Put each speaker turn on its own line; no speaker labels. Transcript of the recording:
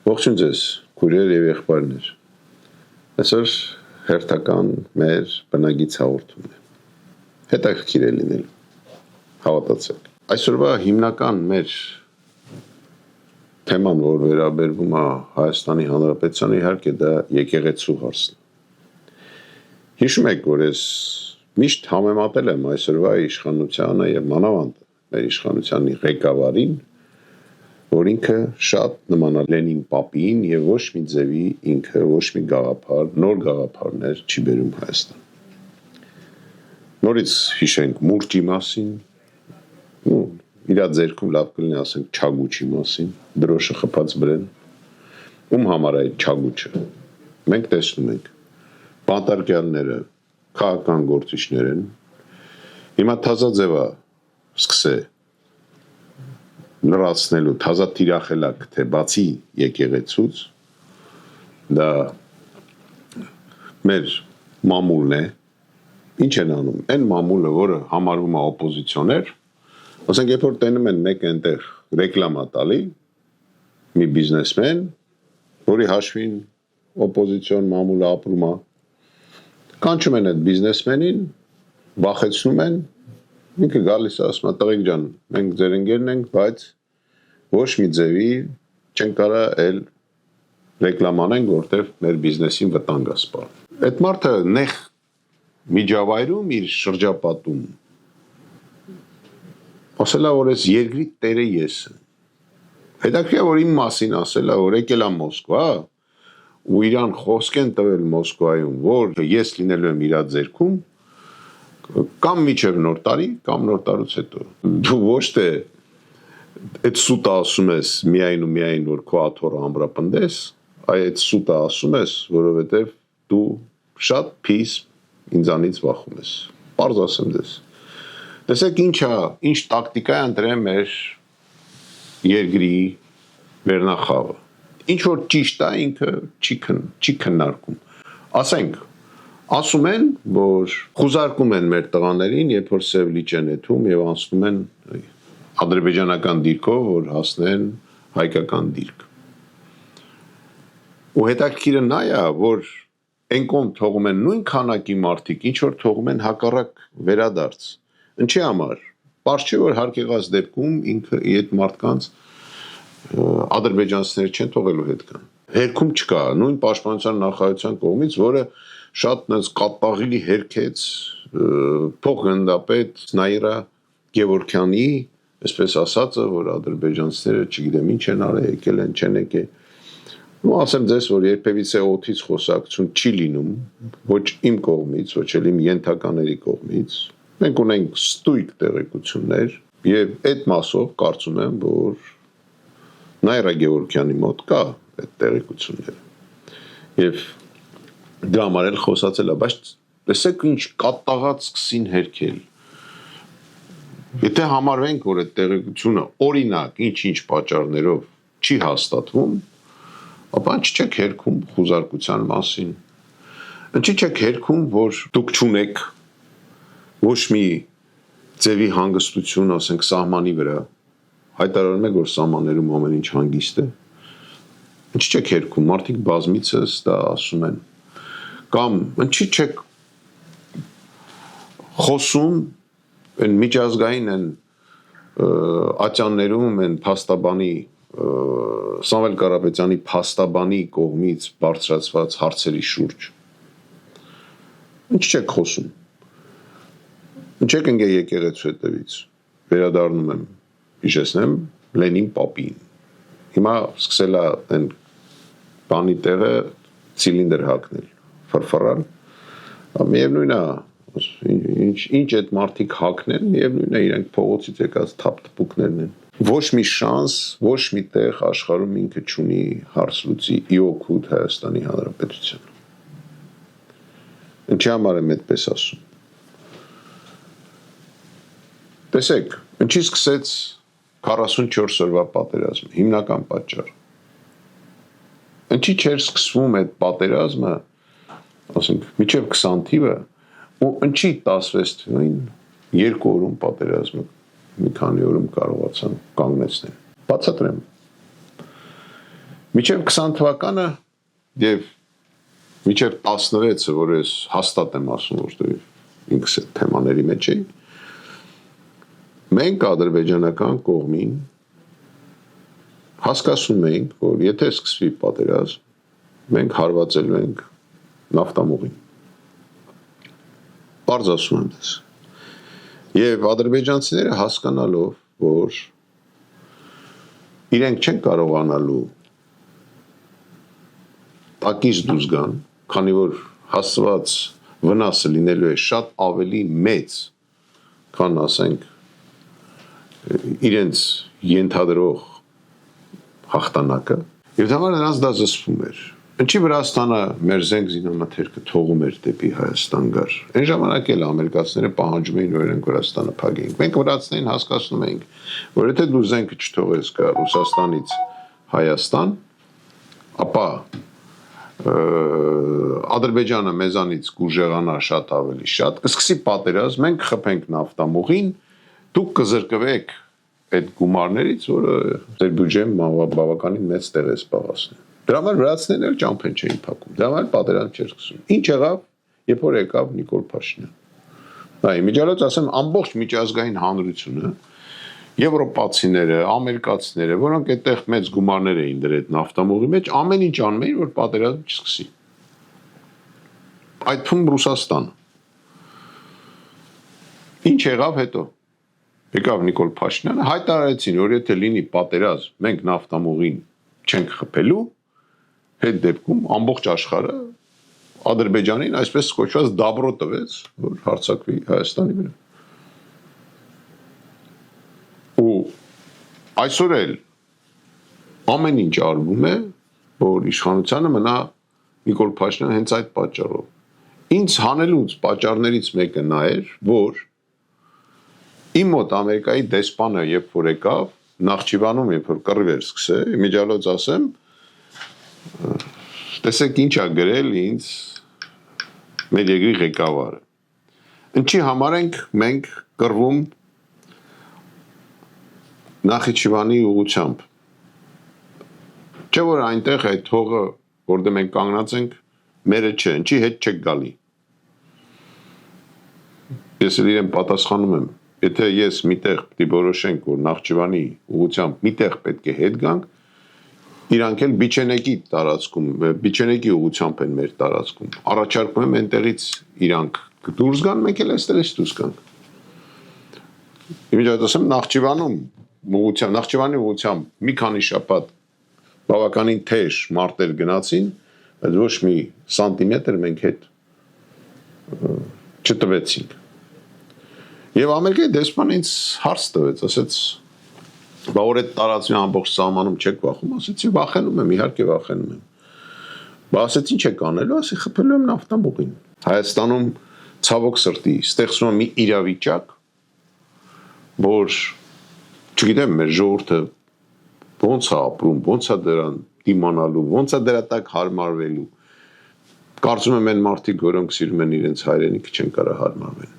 Ողջույն ձեզ, քույրեր եւ եղբայրներ։ Այսօր հերթական մեր բնագից հաղորդումն է։ Հետաքրքիր է լինել։ Հավատացեք։ Այսօրվա հիմնական մեր թեման, որ վերաբերվում է Հայաստանի Հանրապետությանը, իհարկե դա եկեղեցու հարցն է։ Հիշում եք, որ ես միշտ համեմատել եմ այսօրվա իշխանությանը եւ մանավանդ մեր իշխանության ղեկավարին, որ ինքը շատ նմանա Լենին Պապիին եւ ոչ մի ձևի ինքը ոչ մի գաղափար, նոր գաղափարներ չի բերում Հայաստան։ Նորից հիշենք մուրճի մասին, իր ձերքում լավ կլինի ասենք չագուչի մասին, դրոշը խփած բրեն, ում համար է այդ չագուչը։ Մենք տեսնում ենք բանտարկյալները, քաղաքական գործիչներ են, հիմա թազաձևա սկսե լրացնելու թազա թիրախելակ, թե բացի եկեղեցուց, դա մեր մամուլն է, ինչ են անում, այն մամուլը, որը համարվում է օպոզիցիոներ, ասենք երբ որ տենում են մեկը այնտեղ ռեկլամա տալի, մի բիզնեսմեն, որի հաշվին օպոզիցիոն մամուլը ապրում է, կանչում են այդ բիզնեսմենին, բախեցնում են, ինքը գալիս է, ասում է, տղեկ ջան, մենք ձեր ընկերն ենք, բայց ոչ մի ձևի չեն կարա էլ ռեկլամանենք, որտեղ մեր բիզնեսին վտանգ է սպառնում։ Այդ մարդը նեղ միջավայրում իր շրջապատում ասելա, որ այս երկրի տերը ես եմ։ Հետաքրքիր է, որ իմ մասին ասելա, որ եկել է Մոսկվա, ու իրան խոսք են տվել Մոսկվայում, որ ես լինելու եմ իր ձեռքում, կամ միջև նոր տարի, կամ նոր տարուց հետո։ Դու ոչ թե այդ սուտը ասում ես միայն ու միայն, որ քո աթոռը ամրապնդես, այդ սուտը ասում ես, որովհետև դու շատ փիս ինձանից վախում ես։ Պարզ ասեմ ձեզ։ Տեսեք ինչ տակտիկա է ընտրել մեր երկրի վերնախավը։ Ինչ որ ճիշտ է, ինքը չի քննարկում։ Ասենք, ասում են, որ խուզարկում են մեր տղաներին, երբ որ սև լիճ են եթում եւ անցնում են ադրբեջանական դիրքով, որ հասնեն հայկական դիրք։ Ու հետաքրքիրը նա է, որ այն կողմ թողում են նույն քանակի մարդիկ, ինչ որ թողում են հակառակ վերադարձ։ Ինչի համար։ Պարզ չէ, որ հարկ եղած դեպքում ինքը այդ մարդկանց ադրբեջանցիներ չեն թողելու հետ կան։ Հերքում չկա, նույն պաշտպանության նախարարության կողմից, որը շատ նենց կատաղիլի հերքեց փոխգնդապետ Նաիրա Գևորգյանի, այսպես ասածը, որ ադրբեջանցիները չգիտեմ ինչ են արել, եկել են, չեն եկել։ Ու ասեմ ձեզ, որ երբևիցե օդից խոսակցություն չի լինում, ոչ իմ կողմից, ոչ էլ իմ ենթակաների կողմից։ Մենք ունենք ստույգ տեղեկություններ եւ այդ մասով կարծում եմ, որ Նաիրա Գևորգյանի մոտ կա այդ տեղեկությունները։ Եվ դրա համար էլ խոսացել է, բայց տեսեք ինչ կատաղած սկսին հերքել։ Եթե համարվենք, որ այդ տեղեկությունը օրինակ ինչ-ինչ պատճառներով չի հաստատվում, ապա ինչ չեք հերքում խուզարկության մասին։ Ինչի չեք հերքում, որ դուք չունեք ոչ մի ձևի հանգստություն, ասենք սահմանի վրա, հայտարարում եք, որ սահմաններում ամեն ինչ հանգիստ է։ Ինչի չեք հերքում, մարդիկ բազմիցս դա ասում են։ Կամ ինչի չեք խոսում այն միջազգային են ատյաններում են փաստաբանի Սամվել Կարապետյանի փաստաբանի կողմից բարձրացված հարցերի շուրջ։ Ինչ չեք խոսում։ Ինչ եք ընկել եկեղեցու հետևից։ Վերադառնում եմ, հիշեցնեմ Լենին Պապիին։ Հիմա սկսել է այն բանի տեղը ցիլինդր հագնել, ֆրֆռալ։ Միևնույն է, ինչ այդ մարդիկ հագնեն, միևնույն է իրենք փողոցից եկած թափտպուկներն են։ Ոչ մի շանս, ոչ մի տեղ աշխարհում ինքը չունի հարց լուծի իօքուտ Հայաստանի Հանրապետությանը։ Ինչի համար եմ այդպես ասում։ Տեսեք, ինչի սկսեց 44 օրվա պատերազմը, հիմնական պատճառը։ Ինչի չէր սկսվում այդ պատերազմը, ասենք, մինչև 20 թիվը, ու ինչի 16-ին 2 օրում պատերազմը մի քանի օրում կարողացան կանգնեցնել։ Բացատրեմ։ Մինչև 20 թվականը եւ մինչև 16-ը, որ ես հաստատ եմ ասում, որտեղ ինքս այդ թեմաների մեջ էի, մենք ադրբեջանական կողմին հասկացում ենք, որ եթե սկսվի պատերազմ, մենք հարվածելու ենք նավթամուղին։ Պարզ ասում եմ դες։ Եվ ադրբեջանցիները հասկանալով, որ իրենք չեն կարողանալու տակից դուրս գան, քանի որ հասցված վնասը լինելու է շատ ավելի մեծ, քան ասենք իրենց ենթադրող հաղթանակը, եւ համար նրանց դա զսպում էր։ Ինչի Վրաստանը մեր զենք զինամթերքը թողում էր դեպի Հայաստան գար։ Այն ժամանակ էլ ամերիկացիները պահանջում էին, որ իրենք Վրաստանը փակեին։ Մենք վրացիներին հասկացնում էինք, որ եթե դու զենքը չթողես գա Ռուսաստանից Հայաստան, ապա Ադրբեջանը մեզանից կուժեղանա շատ ավելի շատ, կսկսի պատերազմ, մենք կխփենք նավթամուղին, դուք կզրկվեք այդ գումարներից, որը ձեր բյուջեն բավականին մեծ տեղ է սպառացնում։ Դրա համար վրացիներն էլ ճամփեն չէին փակում։ Դրա համար պատերազմ չէր սկսում։ Ինչ եղավ, երբ որ եկավ Նիկոլ Փաշինյան։ Այ միջալոց ասեմ, ամբողջ միջազգային հանրությունը, եվրոպացիները, ամերիկացիները, որոնք այդտեղ մեծ գումարներ էին դրել նավթամուղի մեջ, ամեն ինչ անում էին, որ պատերազմ չսկսի։ Այդ թվում Ռուսաստանը։ Ինչ եղավ հետո։ Եկավ Նիկոլ Փաշինյանը, հայտարարեցին, որ եթե լինի պատերազմ, մենք նավթամուղին չենք խփելու, հետ դեպքում ամբողջ աշխարհը Ադրբեջանին այսպես կոչված դաբրո տվեց, որ հարձակվի Հայաստանի վրա։ Ու այսօր էլ ամեն ինչ արվում է, որ իշխանությանը մնա Նիկոլ Փաշինյանը հենց այդ պատճառով։ Ինձ հանելուց պատճառներից մեկը նա էր, որ իմ մոտ Ամերիկայի դեսպանը երբ որ եկավ, Նախճիվանում երբ որ կռիվ էր սկսել, միջալոց ասեմ, տեսեք ինչ ա գրել ինձ մեր երկրի ղեկավարը։ Ինչի համար ենք մենք կռվում Նախիջևանի ուղղությամբ։ Չէ որ այնտեղ այդ հողը, որտեղ մենք կանգնած ենք, մերը չէ, ինչի հետ չեք գալի։ Ես էլ իրեն պատասխանում եմ, եթե ես միտեղ պիտի որոշենք, որ Նախճիվանի ուղղությամբ միտեղ պետք է հետ գանք, իրանք էլ Բիչենեկի տարածքում, Բիչենեկի ուղղությամբ են մեր տարածքում։ Առաջարկում եմ այնտեղից իրանք դուրս գան, մենք էլ այստեղից դուրս գանք։ Իմիջիայլոց ասեմ Նախճիվանի ուղղությամբ մի քանի շաբաթ բավականին թեժ մարտեր գնացին, բայց ոչ մի սանտիմետր մենք հետ չտվեցինք։ Եվ Ամերիկայի դեսպանը ինձ հարց տվեց, ասեց, բա որ այդ տարածքի ամբողջ սահմանում չեք վախում, ասեցի վախենում եմ, իհարկե վախենում եմ։ Բա ասեց ինչ եք անելու, ասի խփելու եմ նավթամուղին։ Հայաստանում ցավոք սրտի ստեղծվում է մի իրավիճակ, որ չգիտեմ, մեր ժողովուրդը ոնց է ապրում, ոնց է դրան դիմանալու, ոնց է դրա տակ հարմարվելու։ Կարծում եմ այն մարդիկ, որոնք սիրում են իրենց հայրենիքը, չեն կարող հարմարվել։